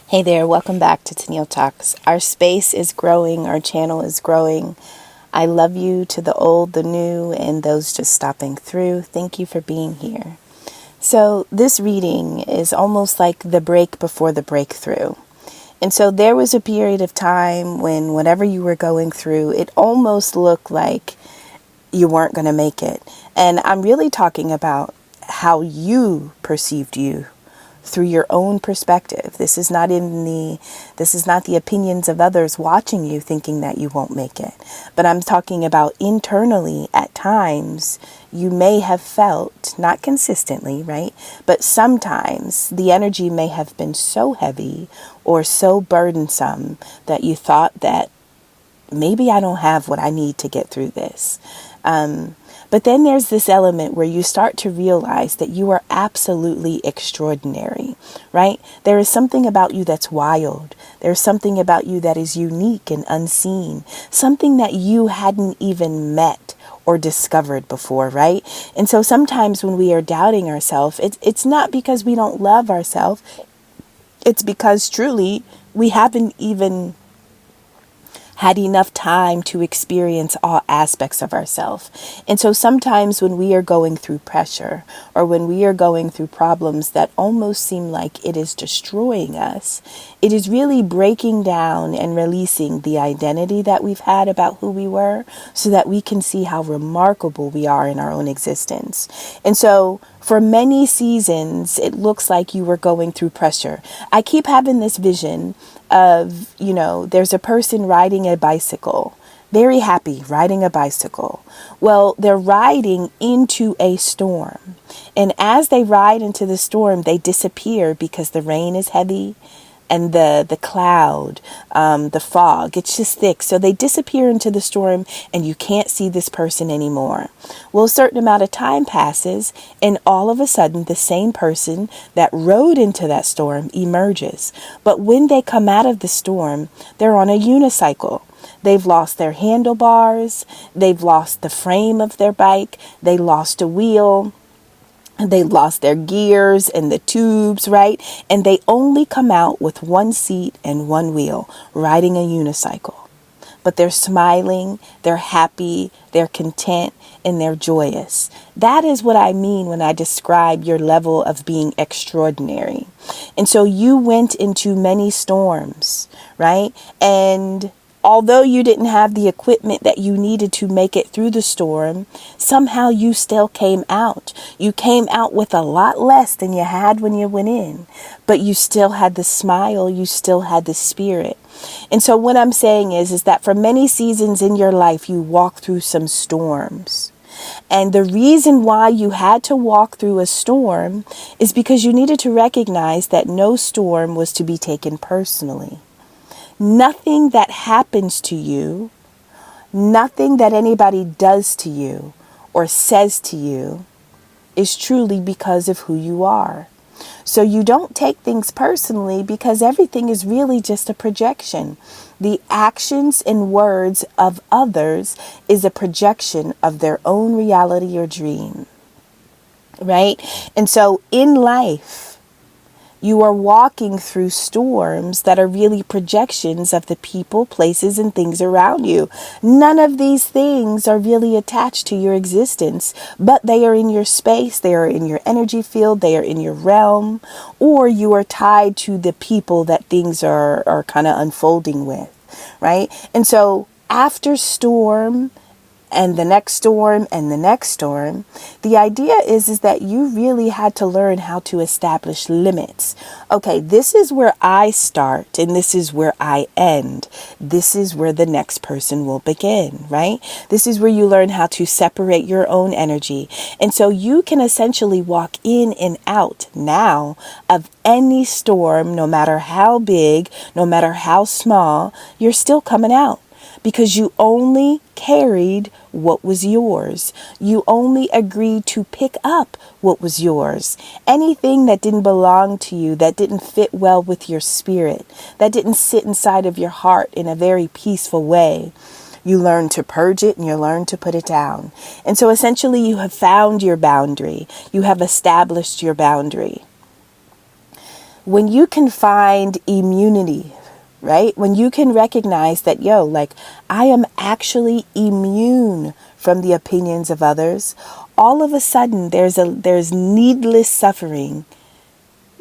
Hey there, welcome back to Tennille Talks. Our space is growing, our channel is growing. I love you to the old, the new, and those just stopping through. Thank you for being here. So this reading is almost like the break before the breakthrough. And so there was a period of time when whatever you were going through, it almost looked like you weren't going to make it. And I'm really talking about how you perceived you through your own perspective. This is not the opinions of others watching you thinking that you won't make it. But I'm talking about internally at times you may have felt, not consistently, right? But sometimes the energy may have been so heavy or so burdensome that you thought that maybe I don't have what I need to get through this. But then there's this element where you start to realize that you are absolutely extraordinary, right? There is something about you that's wild. There's something about you that is unique and unseen, something that you hadn't even met or discovered before, right? And so sometimes when we are doubting ourselves, it's not because we don't love ourselves. It's because truly we haven't even had enough time to experience all aspects of ourselves. And so sometimes when we are going through pressure or when we are going through problems that almost seem like it is destroying us, it is really breaking down and releasing the identity that we've had about who we were so that we can see how remarkable we are in our own existence. And so for many seasons, it looks like you were going through pressure. I keep having this vision of, there's a person riding a bicycle, very happy riding a bicycle. Well, they're riding into a storm. And as they ride into the storm, they disappear because the rain is heavy and the cloud, the fog, it's just thick. So they disappear into the storm and you can't see this person anymore. Well, a certain amount of time passes and all of a sudden the same person that rode into that storm emerges. But when they come out of the storm, they're on a unicycle. They've lost their handlebars. They've lost the frame of their bike. They lost a wheel. They lost their gears and the tubes, right? And they only come out with one seat and one wheel, riding a unicycle. But they're smiling, they're happy, they're content, and they're joyous. That is what I mean when I describe your level of being extraordinary. And so you went into many storms, right? And although you didn't have the equipment that you needed to make it through the storm, somehow you still came out. You came out with a lot less than you had when you went in, but you still had the smile, you still had the spirit. And so what I'm saying is that for many seasons in your life, you walked through some storms. And the reason why you had to walk through a storm is because you needed to recognize that no storm was to be taken personally. Nothing that happens to you, nothing that anybody does to you or says to you is truly because of who you are. So you don't take things personally because everything is really just a projection. The actions and words of others is a projection of their own reality or dream, right? And so in life, you are walking through storms that are really projections of the people, places, and things around you. None of these things are really attached to your existence, but they are in your space, they are in your energy field, they are in your realm, or you are tied to the people that things are kind of unfolding with, right? And so after storm, and the next storm, and the next storm, the idea is that you really had to learn how to establish limits. Okay, this is where I start, and this is where I end. This is where the next person will begin, right? This is where you learn how to separate your own energy. And so you can essentially walk in and out now of any storm, no matter how big, no matter how small, you're still coming out. Because you only carried what was yours. You only agreed to pick up what was yours. Anything that didn't belong to you, that didn't fit well with your spirit, that didn't sit inside of your heart in a very peaceful way, you learn to purge it and you learn to put it down. And so essentially you have found your boundary. You have established your boundary. When you can find immunity, right? When you can recognize that, I am actually immune from the opinions of others, all of a sudden there's needless suffering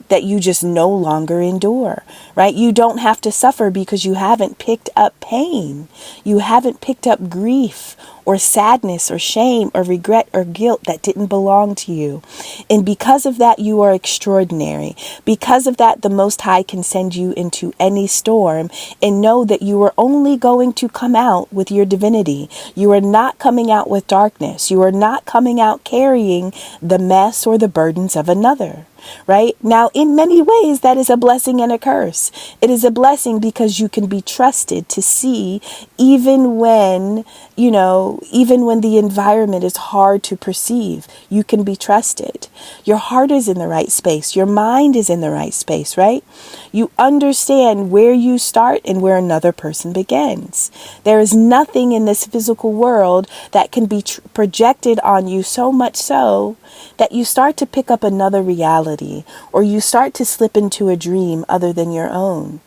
that you just no longer endure, right? You don't have to suffer because you haven't picked up pain. You haven't picked up grief or sadness or shame or regret or guilt that didn't belong to you. And because of that, you are extraordinary. Because of that, the Most High can send you into any storm and know that you are only going to come out with your divinity. You are not coming out with darkness. You are not coming out carrying the mess or the burdens of another. Right? Now, in many ways, that is a blessing and a curse. It is a blessing because you can be trusted to see even when the environment is hard to perceive. You can be trusted. Your heart is in the right space. Your mind is in the right space, right? You understand where you start and where another person begins. There is nothing in this physical world that can be projected on you so much so that you start to pick up another reality, or you start to slip into a dream other than your own,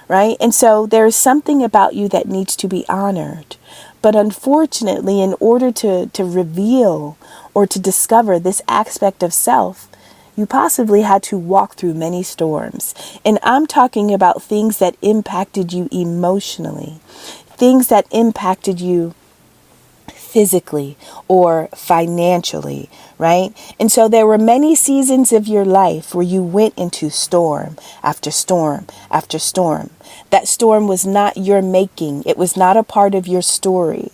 right? And so there is something about you that needs to be honored. But unfortunately, in order to reveal or to discover this aspect of self, you possibly had to walk through many storms. And I'm talking about things that impacted you emotionally, things that impacted you physically or financially, right? And so there were many seasons of your life where you went into storm after storm after storm. That storm was not your making. It was not a part of your story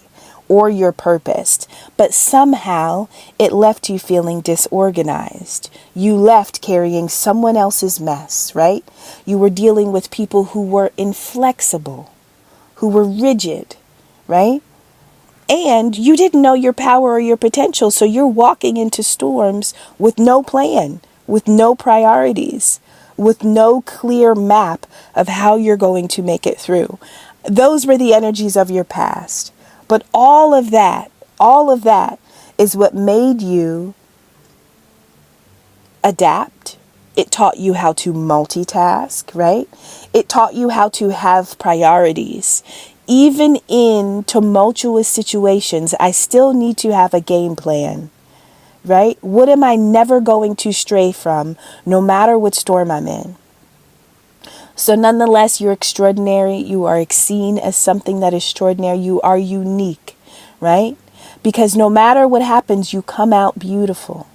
or your purpose, but somehow it left you feeling disorganized. You left carrying someone else's mess, right? You were dealing with people who were inflexible, who were rigid, right? And you didn't know your power or your potential. So you're walking into storms with no plan, with no priorities, with no clear map of how you're going to make it through. Those were the energies of your past. But all of that is what made you adapt. It taught you how to multitask, right? It taught you how to have priorities. Even in tumultuous situations, I still need to have a game plan, right? What am I never going to stray from, no matter what storm I'm in? So nonetheless, you're extraordinary. You are seen as something that is extraordinary. You are unique, right? Because no matter what happens, you come out beautiful.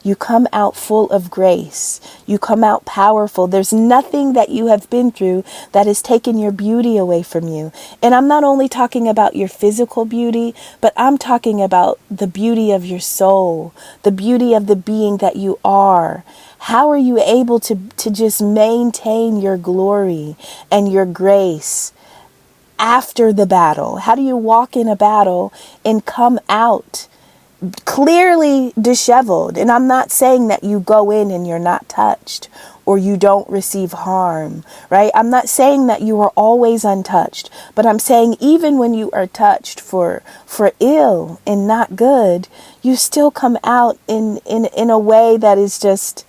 You come out full of grace. You come out powerful. There's nothing that you have been through that has taken your beauty away from you. And I'm not only talking about your physical beauty, but I'm talking about the beauty of your soul, the beauty of the being that you are. How are you able to just maintain your glory and your grace after the battle? How do you walk in a battle and come out clearly disheveled? And I'm not saying that you go in and you're not touched or you don't receive harm, right? I'm not saying that you are always untouched, but I'm saying even when you are touched for ill and not good, you still come out in a way that is just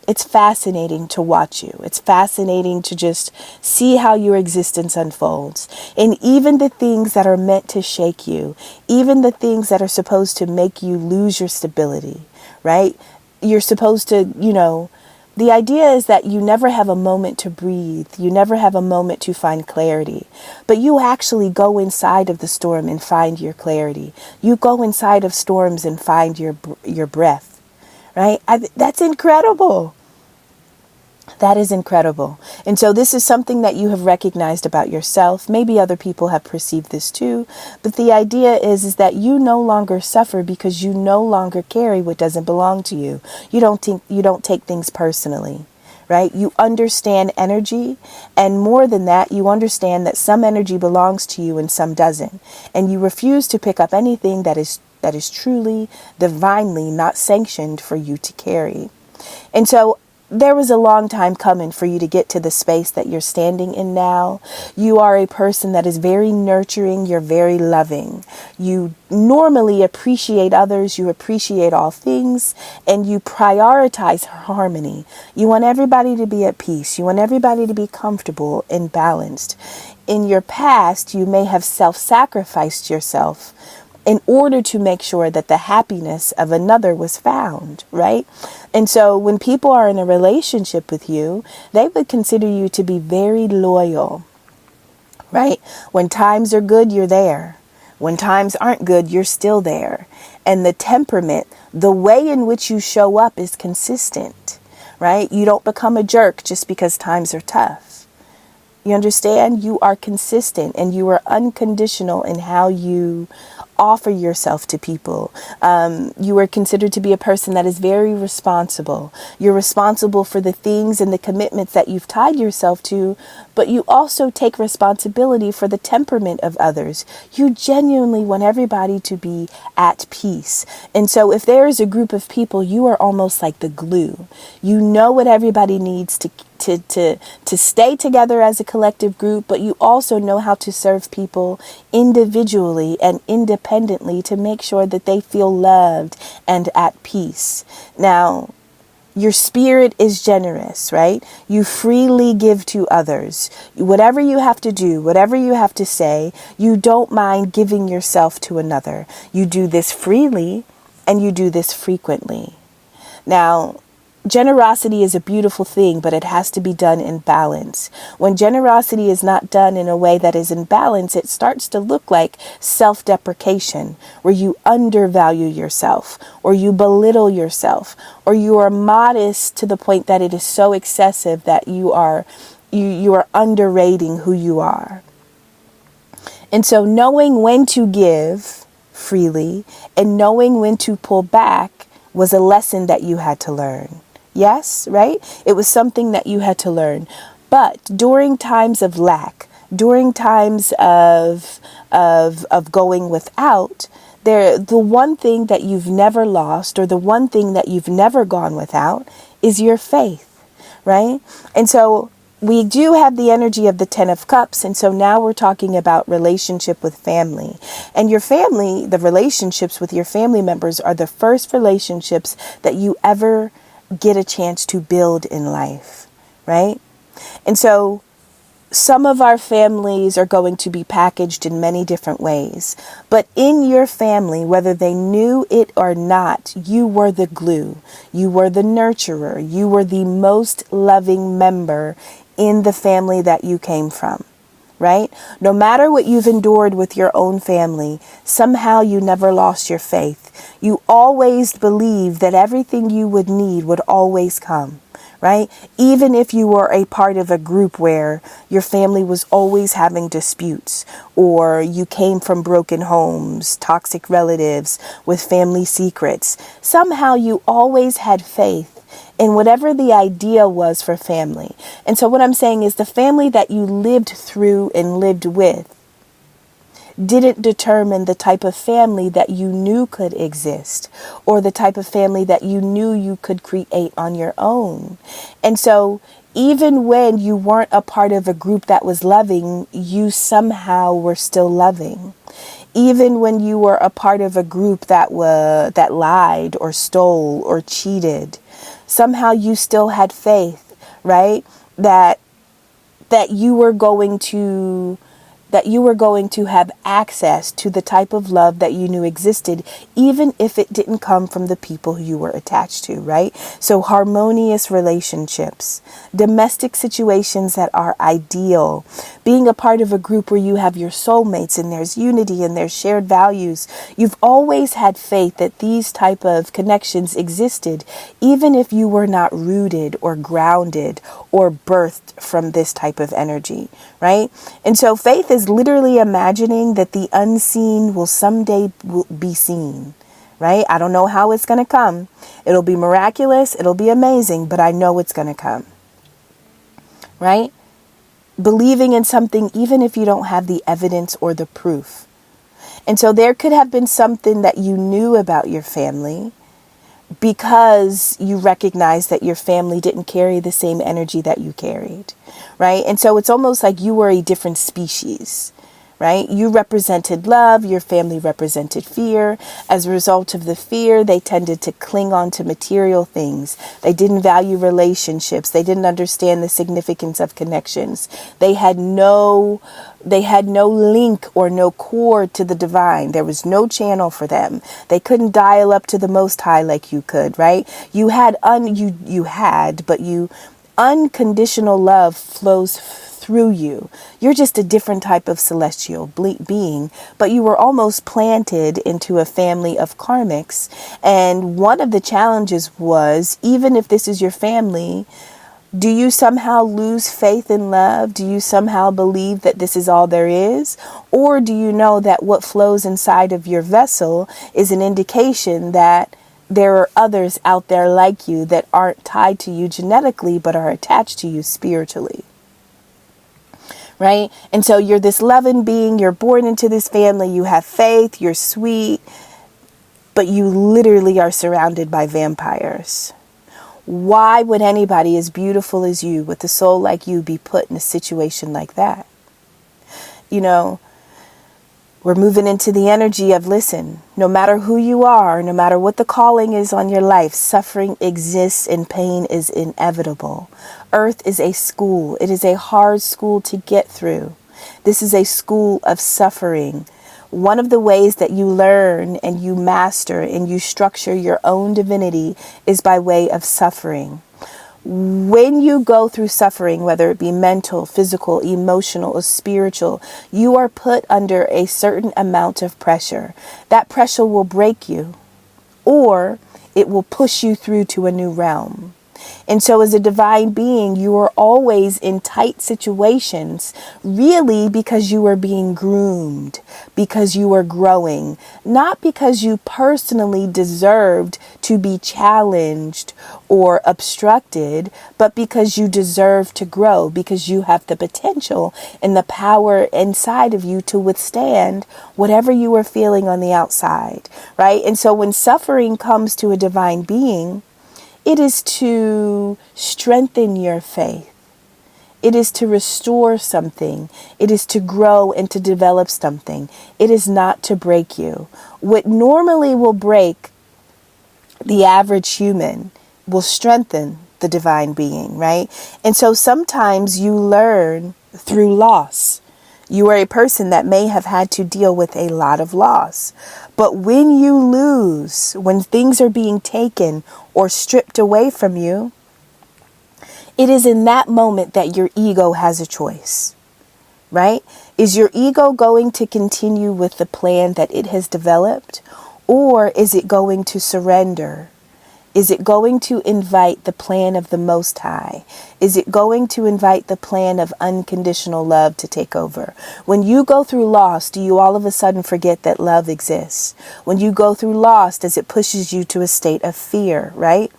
it's fascinating to watch you. It's fascinating to just see how your existence unfolds. And even the things that are meant to shake you, even the things that are supposed to make you lose your stability, right? You're supposed to, the idea is that you never have a moment to breathe. You never have a moment to find clarity. But you actually go inside of the storm and find your clarity. You go inside of storms and find your breath. Right? That's incredible. That is incredible. And so this is something that you have recognized about yourself. Maybe other people have perceived this too. But the idea is that you no longer suffer because you no longer carry what doesn't belong to you. You don't take things personally. Right? You understand energy. And more than that, you understand that some energy belongs to you and some doesn't. And you refuse to pick up anything that is truly, divinely not sanctioned for you to carry. And so there was a long time coming for you to get to the space that you're standing in now. You are a person that is very nurturing. You're very loving. You normally appreciate others. You appreciate all things, and you prioritize harmony. You want everybody to be at peace. You want everybody to be comfortable and balanced. In your past, you may have self-sacrificed yourself in order to make sure that the happiness of another was found, right? And so when people are in a relationship with you, they would consider you to be very loyal, right? When times are good, you're there. When times aren't good, you're still there. And the temperament, the way in which you show up is consistent, right? You don't become a jerk just because times are tough. You understand? You are consistent and you are unconditional in how you offer yourself to people. You are considered to be a person that is very responsible. You're responsible for the things and the commitments that you've tied yourself to, but you also take responsibility for the temperament of others. You genuinely want everybody to be at peace. And so if there is a group of people, you are almost like the glue. You know what everybody needs to stay together as a collective group, but you also know how to serve people individually and independently to make sure that they feel loved and at peace. Now, your spirit is generous, right? You freely give to others. Whatever you have to do, whatever you have to say, you don't mind giving yourself to another. You do this freely and you do this frequently. Now, generosity is a beautiful thing, but it has to be done in balance. When generosity is not done in a way that is in balance, it starts to look like self-deprecation, where you undervalue yourself, or you belittle yourself, or you are modest to the point that it is so excessive that you are underrating who you are. And so knowing when to give freely and knowing when to pull back was a lesson that you had to learn. Yes, right? It was something that you had to learn. But during times of lack, during times of going without, the one thing that you've never lost, or the one thing that you've never gone without, is your faith, right? And so we do have the energy of the 10 of Cups. And so now we're talking about relationship with family. And your family, the relationships with your family members are the first relationships that you ever get a chance to build in life, right? And so some of our families are going to be packaged in many different ways, but in your family, whether they knew it or not, you were the glue, you were the nurturer, you were the most loving member in the family that you came from, right? No matter what you've endured with your own family, somehow you never lost your faith. You always believed that everything you would need would always come, right? Even if you were a part of a group where your family was always having disputes, or you came from broken homes, toxic relatives with family secrets, somehow you always had faith in whatever the idea was for family. And so what I'm saying is the family that you lived through and lived with didn't determine the type of family that you knew could exist, or the type of family that you knew you could create on your own. And so even when you weren't a part of a group that was loving, you somehow were still loving. Even when you were a part of a group that lied or stole or cheated, somehow you still had faith, right? That you were going to have access to the type of love that you knew existed, even if it didn't come from the people who you were attached to, right? So harmonious relationships, domestic situations that are ideal, being a part of a group where you have your soulmates and there's unity and there's shared values. You've always had faith that these type of connections existed, even if you were not rooted or grounded or birthed from this type of energy, right? And so faith is literally imagining that the unseen will someday be seen, right? I don't know how it's going to come. It'll be miraculous. It'll be amazing, but I know it's going to come, right? Believing in something, even if you don't have the evidence or the proof. And so there could have been something that you knew about your family, because you recognize that your family didn't carry the same energy that you carried, right? And so it's almost like you were a different species, right? You represented love, your family represented fear. As a result of the fear, they tended to cling on to material things. They didn't value relationships. They didn't understand the significance of connections. They had no link or no cord to the divine. There was no channel for them. They couldn't dial up to the Most High like you could, right? Unconditional love flows through you. You're just a different type of celestial being, but you were almost planted into a family of karmics. And one of the challenges was, even if this is your family, do you somehow lose faith in love? Do you somehow believe that this is all there is? Or do you know that what flows inside of your vessel is an indication that there are others out there like you that aren't tied to you genetically, but are attached to you spiritually? Right? And so you're this loving being, you're born into this family, you have faith, you're sweet, but you literally are surrounded by vampires. Why would anybody as beautiful as you, with a soul like you, be put in a situation like that? You know, we're moving into the energy of, listen, no matter who you are, no matter what the calling is on your life, suffering exists and pain is inevitable. Earth is a school. It is a hard school to get through. This is a school of suffering. One of the ways that you learn and you master and you structure your own divinity is by way of suffering. When you go through suffering, whether it be mental, physical, emotional, or spiritual, you are put under a certain amount of pressure. That pressure will break you, or it will push you through to a new realm. And so as a divine being, you are always in tight situations, really because you are being groomed, because you are growing, not because you personally deserved to be challenged or obstructed, but because you deserve to grow, because you have the potential and the power inside of you to withstand whatever you are feeling on the outside, right? And so when suffering comes to a divine being, it is to strengthen your faith. It is to restore something. It is to grow and to develop something. It is not to break you. What normally will break the average human will strengthen the divine being, right? And so sometimes you learn through loss. You are a person that may have had to deal with a lot of loss. But when you lose, when things are being taken or stripped away from you, it is in that moment that your ego has a choice, right? Is your ego going to continue with the plan that it has developed, or is it going to surrender? Is it going to invite the plan of the Most High? Is it going to invite the plan of unconditional love to take over? When you go through loss, do you all of a sudden forget that love exists? When you go through loss, does it pushes you to a state of fear, right?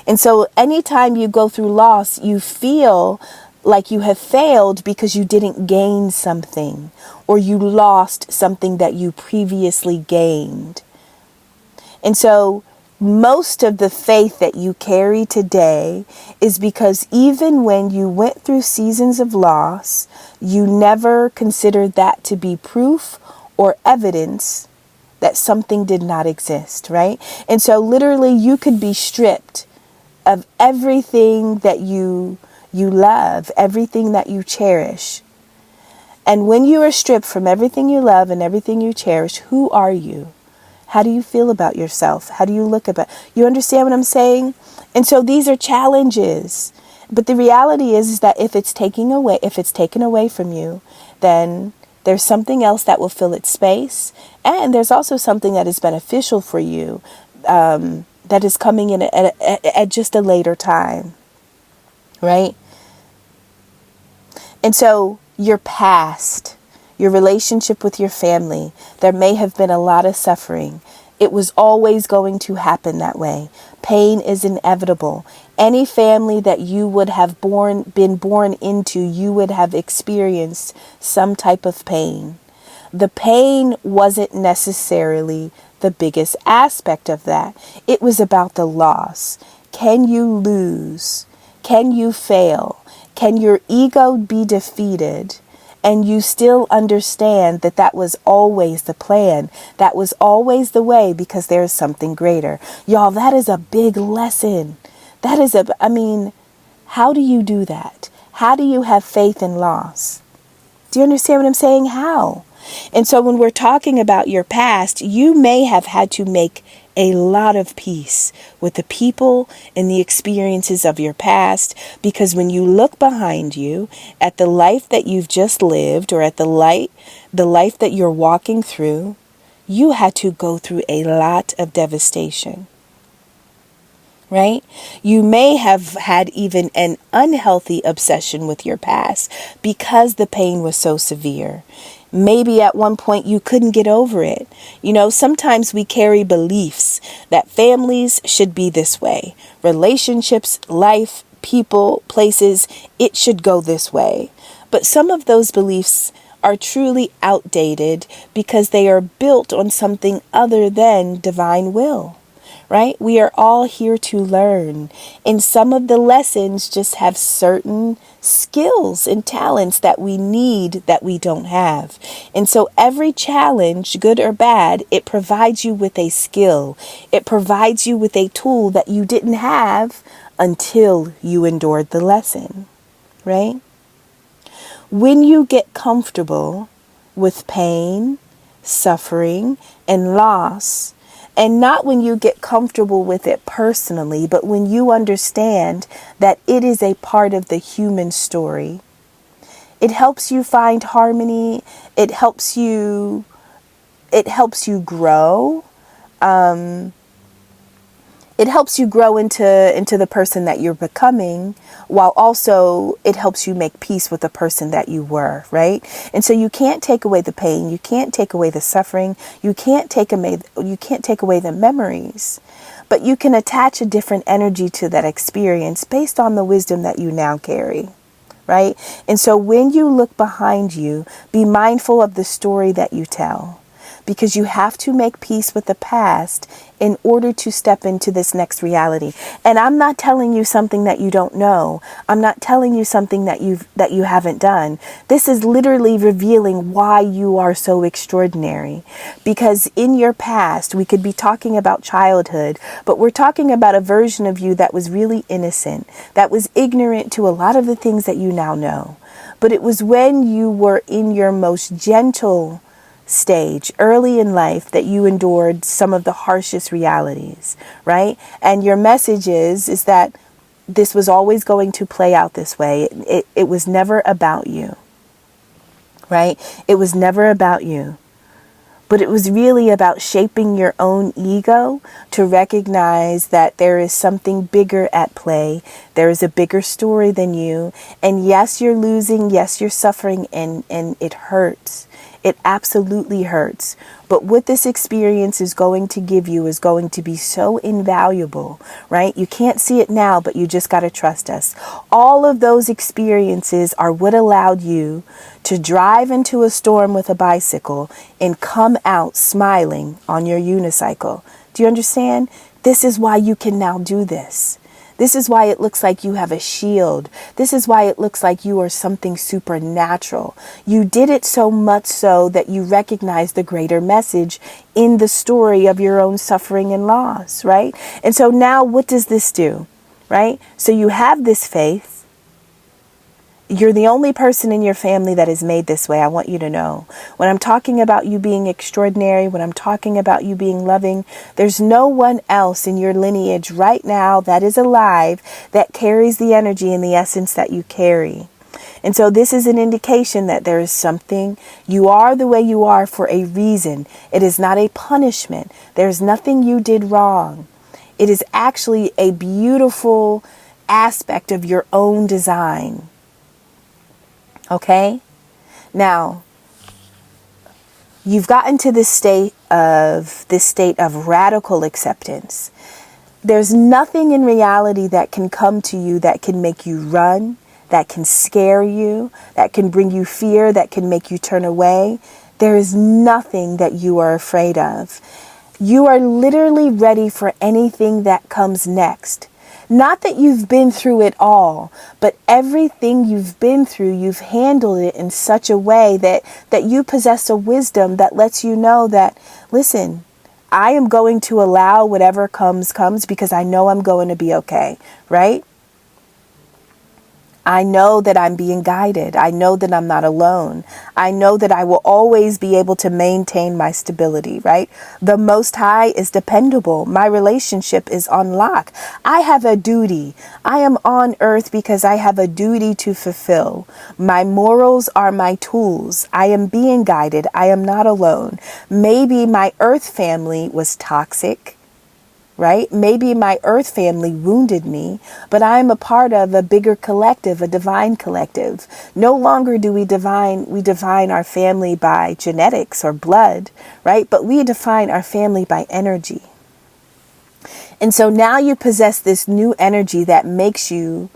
And so anytime you go through loss, you feel like you have failed because you didn't gain something, or you lost something that you previously gained. And so most of the faith that you carry today is because even when you went through seasons of loss, you never considered that to be proof or evidence that something did not exist, right? And so literally you could be stripped of everything that you love, everything that you cherish. And when you are stripped from everything you love and everything you cherish, who are you? How do you feel about yourself? How do you look about? You understand what I'm saying? And so these are challenges. But the reality is that if it's taken away from you, then there's something else that will fill its space. And there's also something that is beneficial for you that is coming in at just a later time. Right? And so your past, your relationship with your family, there may have been a lot of suffering. It was always going to happen that way. Pain is inevitable. Any family that you would have been born into, you would have experienced some type of pain. The pain wasn't necessarily the biggest aspect of that. It was about the loss. Can you lose? Can you fail? Can your ego be defeated? And you still understand that that was always the plan. That was always the way, because there is something greater. Y'all, that is a big lesson. How do you do that? How do you have faith in loss? Do you understand what I'm saying? How? And so when we're talking about your past, you may have had to make a lot of peace with the people and the experiences of your past, because when you look behind you at the life that you've just lived, or at the life that you're walking through, you had to go through a lot of devastation. Right? You may have had even an unhealthy obsession with your past because the pain was so severe. Maybe at one point you couldn't get over it. Sometimes we carry beliefs that families should be this way. Relationships, life, people, places, it should go this way. But some of those beliefs are truly outdated because they are built on something other than divine will. Right? We are all here to learn. And some of the lessons just have certain skills and talents that we need that we don't have. And so every challenge, good or bad, it provides you with a skill. It provides you with a tool that you didn't have until you endured the lesson. Right? When you get comfortable with pain, suffering, and loss, and not when you get comfortable with it personally, but when you understand that it is a part of the human story, it helps you find harmony. It helps you grow. It helps you grow into the person that you're becoming, while also it helps you make peace with the person that you were, right? And so you can't take away the pain, you can't take away the suffering, you can't take away the memories, but you can attach a different energy to that experience based on the wisdom that you now carry, right? And so when you look behind you, be mindful of the story that you tell, because you have to make peace with the past in order to step into this next reality. And I'm not telling you something that you don't know. I'm not telling you something that you haven't done. This is literally revealing why you are so extraordinary. Because in your past, we could be talking about childhood, but we're talking about a version of you that was really innocent, that was ignorant to a lot of the things that you now know. But it was when you were in your most gentle stage early in life that you endured some of the harshest realities, right? And your message is that this was always going to play out this way. It was never about you, right? It was never about you. But it was really about shaping your own ego to recognize that there is something bigger at play. There is a bigger story than you. And yes, you're losing. Yes, you're suffering, and it hurts. It absolutely hurts. But what this experience is going to give you is going to be so invaluable, right? You can't see it now, but you just got to trust us. All of those experiences are what allowed you to drive into a storm with a bicycle and come out smiling on your unicycle. Do you understand? This is why you can now do this. This is why it looks like you have a shield. This is why it looks like you are something supernatural. You did it so much so that you recognize the greater message in the story of your own suffering and loss, right? And so now what does this do, right? So you have this faith. You're the only person in your family that is made this way. I want you to know. When I'm talking about you being extraordinary, when I'm talking about you being loving, there's no one else in your lineage right now that is alive that carries the energy and the essence that you carry. And so this is an indication that there is something. You are the way you are for a reason. It is not a punishment. There's nothing you did wrong. It is actually a beautiful aspect of your own design. Okay? Now, you've gotten to this state of radical acceptance. There's nothing in reality that can come to you that can make you run, that can scare you, that can bring you fear, that can make you turn away. There is nothing that you are afraid of. You are literally ready for anything that comes next. Not that you've been through it all, but everything you've been through, you've handled it in such a way that you possess a wisdom that lets you know that, listen, I am going to allow whatever comes because I know I'm going to be okay, right? I know that I'm being guided. I know that I'm not alone. I know that I will always be able to maintain my stability, right? The Most High is dependable. My relationship is on lock. I have a duty. I am on earth because I have a duty to fulfill. My morals are my tools. I am being guided. I am not alone. Maybe my earth family was toxic, right? Maybe my earth family wounded me, but I'm a part of a bigger collective, a divine collective. No longer do we define our family by genetics or blood, right? But we define our family by energy. And so now you possess this new energy that makes you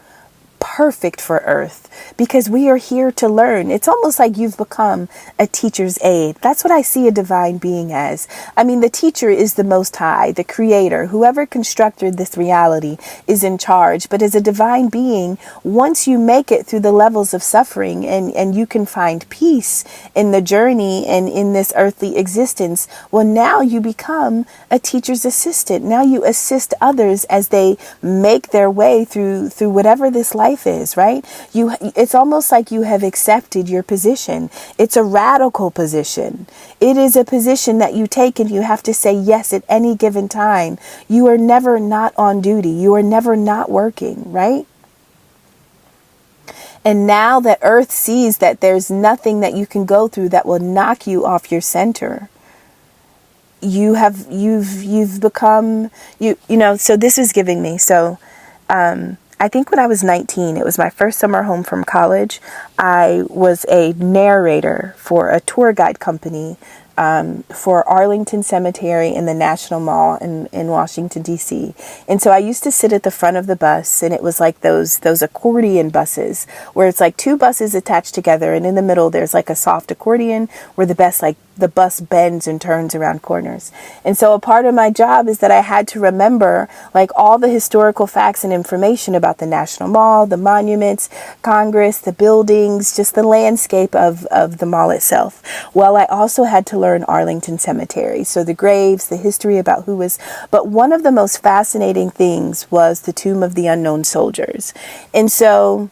perfect for earth, because we are here to learn. It's almost like you've become a teacher's aide. That's what I see a divine being as. I mean, the teacher is the Most High, the creator, whoever constructed this reality is in charge. But as a divine being, once you make it through the levels of suffering and you can find peace in the journey and in this earthly existence, well, now you become a teacher's assistant. Now you assist others as they make their way through whatever this life is, right? It's almost like you have accepted your position. It's a radical position. It is a position that you take and you have to say yes at any given time. You are never not on duty. You are never not working, right? And now that Earth sees that there's nothing that you can go through that will knock you off your center, you've become, so this is giving me, I think when I was 19, it was my first summer home from college. I was a narrator for a tour guide company for Arlington Cemetery in the National Mall in Washington, D.C. And so I used to sit at the front of the bus, and it was like those accordion buses where it's like two buses attached together, and in the middle there's like a soft accordion where the bus bends and turns around corners. And so a part of my job is that I had to remember like all the historical facts and information about the National Mall, the monuments, Congress, the buildings, just the landscape of the mall itself. Well, I also had to learn Arlington Cemetery. So the graves, the history about but one of the most fascinating things was the Tomb of the Unknown Soldiers. And so,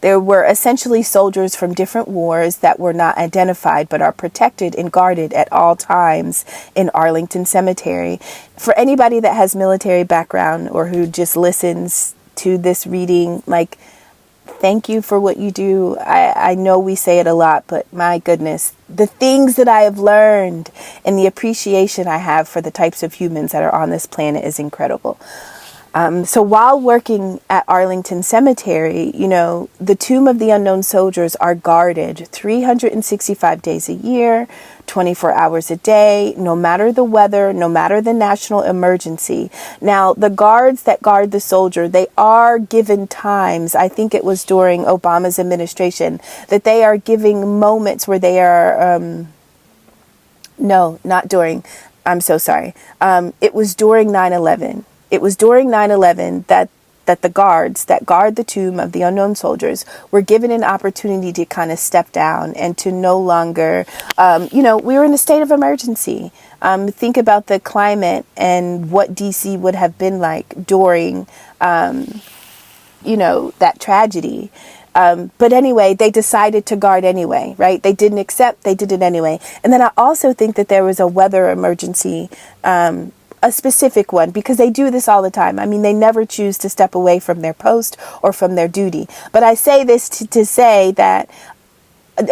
there were essentially soldiers from different wars that were not identified but are protected and guarded at all times in Arlington Cemetery. For anybody that has military background or who just listens to this reading, like, thank you for what you do. I know we say it a lot, but my goodness, the things that I have learned and the appreciation I have for the types of humans that are on this planet is incredible. So while working at Arlington Cemetery, the Tomb of the Unknown Soldiers are guarded 365 days a year, 24 hours a day, no matter the weather, no matter the national emergency. Now, the guards that guard the soldier, they are given times. I think it was during Obama's administration that they are giving moments where they are, no, not during, I'm so sorry. It was during 9/11. It was during 9/11 that the guards that guard the Tomb of the Unknown Soldiers were given an opportunity to kind of step down and to no longer, we were in a state of emergency. Think about the climate and what DC would have been like during, that tragedy. But anyway, they decided to guard anyway, right? They didn't accept, they did it anyway. And then I also think that there was a weather emergency, a specific one, because they do this all the time. I mean, they never choose to step away from their post or from their duty. But I say this to say that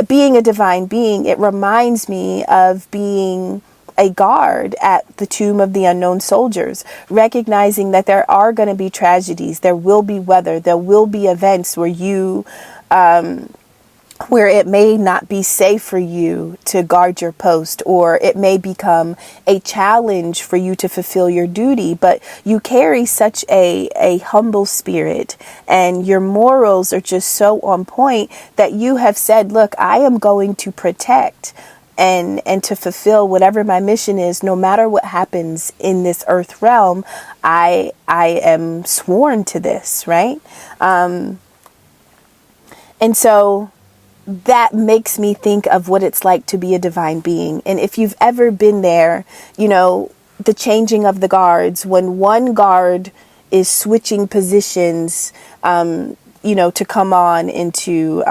being a divine being, it reminds me of being a guard at the Tomb of the Unknown Soldiers, recognizing that there are going to be tragedies, there will be weather, there will be events where it may not be safe for you to guard your post, or it may become a challenge for you to fulfill your duty, but you carry such a humble spirit and your morals are just so on point that you have said, look, I am going to protect and to fulfill whatever my mission is, no matter what happens in this earth realm. I am sworn to this, right? And so that makes me think of what it's like to be a divine being. And if you've ever been there, the changing of the guards, when one guard is switching positions, to come on and to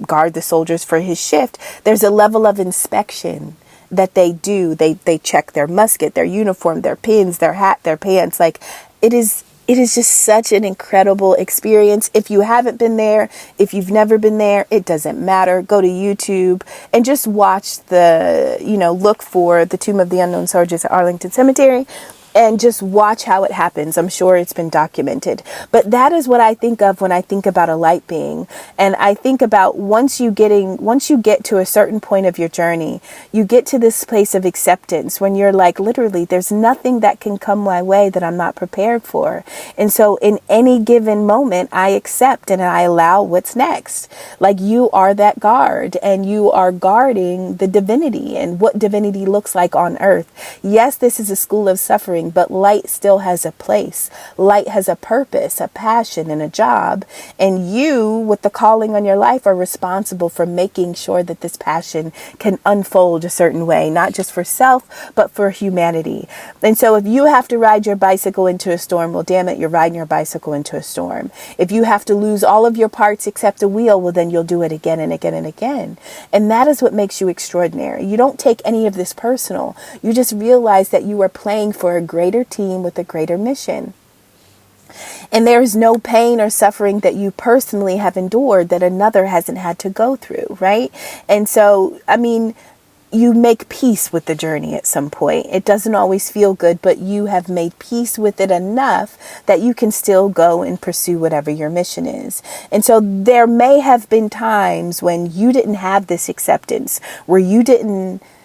guard the soldiers for his shift, there's a level of inspection that they do. They check their musket, their uniform, their pins, their hat, their pants. Like, it is just such an incredible experience. If you haven't been there, if you've never been there, it doesn't matter. Go to YouTube and just watch look for the Tomb of the Unknown Soldiers at Arlington Cemetery, and just watch how it happens. I'm sure it's been documented. But that is what I think of when I think about a light being. And I think about once you get to a certain point of your journey, you get to this place of acceptance when you're like, literally, there's nothing that can come my way that I'm not prepared for. And so in any given moment, I accept and I allow what's next. Like, you are that guard, and you are guarding the divinity and what divinity looks like on earth. Yes, this is a school of suffering, but light still has a place. Light has a purpose, a passion, and a job. And you, with the calling on your life, are responsible for making sure that this passion can unfold a certain way, not just for self, but for humanity. And so if you have to ride your bicycle into a storm, well, damn it, you're riding your bicycle into a storm. If you have to lose all of your parts except a wheel, well, then you'll do it again and again and again. And that is what makes you extraordinary. You don't take any of this personal. You just realize that you are playing for a greater team with a greater mission. And there is no pain or suffering that you personally have endured that another hasn't had to go through, right? And so, you make peace with the journey at some point. It doesn't always feel good, but you have made peace with it enough that you can still go and pursue whatever your mission is. And so there may have been times when you didn't have this acceptance, where you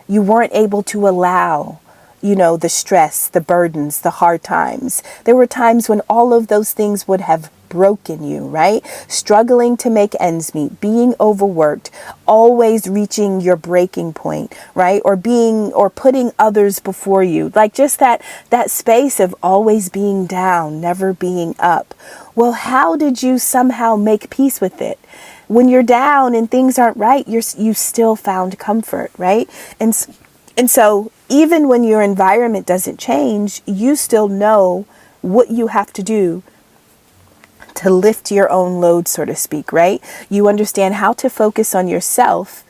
weren't able to allow the stress, the burdens, the hard times. There were times when all of those things would have broken you, right? Struggling to make ends meet, being overworked, always reaching your breaking point, right? Or putting others before you. Like, just that space of always being down, never being up. Well, how did you somehow make peace with it? When you're down and things aren't right, you still found comfort, right? And so even when your environment doesn't change, you still know what you have to do to lift your own load, so to speak, right? You understand how to focus on yourself,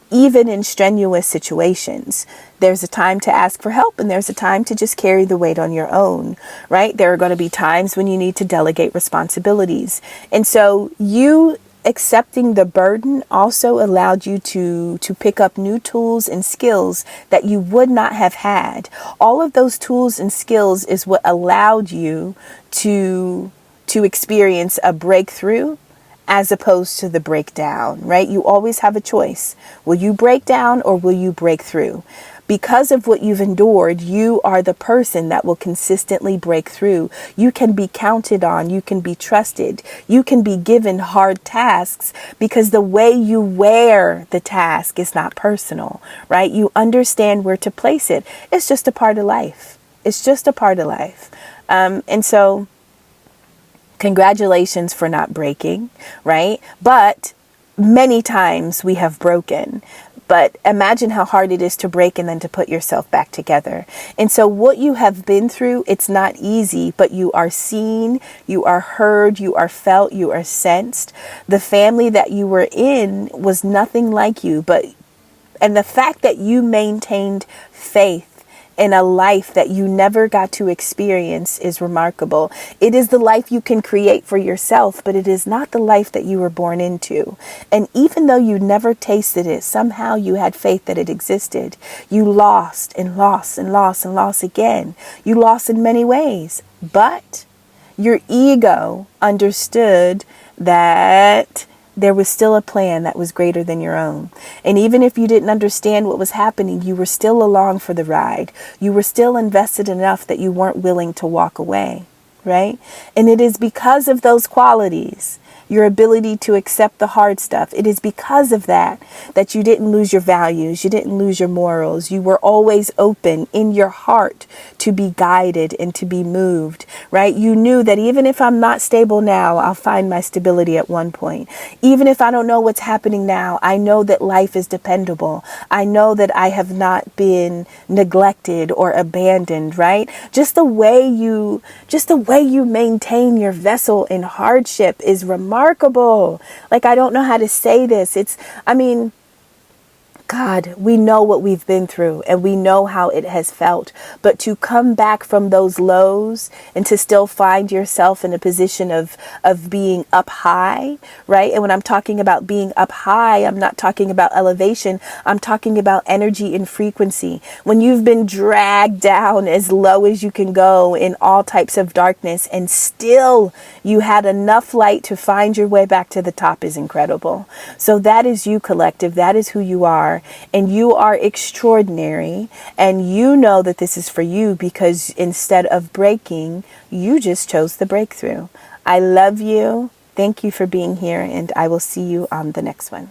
even in strenuous situations. There's a time to ask for help, and there's a time to just carry the weight on your own, right? There are going to be times when you need to delegate responsibilities. And so you accepting the burden also allowed you to pick up new tools and skills that you would not have had. All of those tools and skills is what allowed you to experience a breakthrough as opposed to the breakdown, right? You always have a choice. Will you break down or will you break through? Because of what you've endured, you are the person that will consistently break through. You can be counted on. You can be trusted. You can be given hard tasks because the way you wear the task is not personal, right? You understand where to place it. It's just a part of life. It's just a part of life. And so congratulations for not breaking, right? But many times we have broken. But imagine how hard it is to break and then to put yourself back together. And so what you have been through, it's not easy, but you are seen, you are heard, you are felt, you are sensed. The family that you were in was nothing like you, and the fact that you maintained faith in a life that you never got to experience is remarkable. It is the life you can create for yourself, but it is not the life that you were born into. And even though you never tasted it, somehow you had faith that it existed. You lost and lost and lost and lost again. You lost in many ways, but your ego understood that there was still a plan that was greater than your own. And even if you didn't understand what was happening, you were still along for the ride. You were still invested enough that you weren't willing to walk away, right? And it is because of those qualities your ability to accept the hard stuff. It is because of that that you didn't lose your values, you didn't lose your morals. You were always open in your heart to be guided and to be moved, right? You knew that even if I'm not stable now, I'll find my stability at one point. Even if I don't know what's happening now, I know that life is dependable. I know that I have not been neglected or abandoned, right? Just the way you maintain your vessel in hardship is remarkable. Like, I don't know how to say this. God, we know what we've been through and we know how it has felt, but to come back from those lows and to still find yourself in a position of being up high, right? And when I'm talking about being up high, I'm not talking about elevation. I'm talking about energy and frequency. When you've been dragged down as low as you can go in all types of darkness and still you had enough light to find your way back to the top is incredible. So that is you, collective. That is who you are. And you are extraordinary, and you know that this is for you because instead of breaking, you just chose the breakthrough. I love you. Thank you for being here, and I will see you on the next one.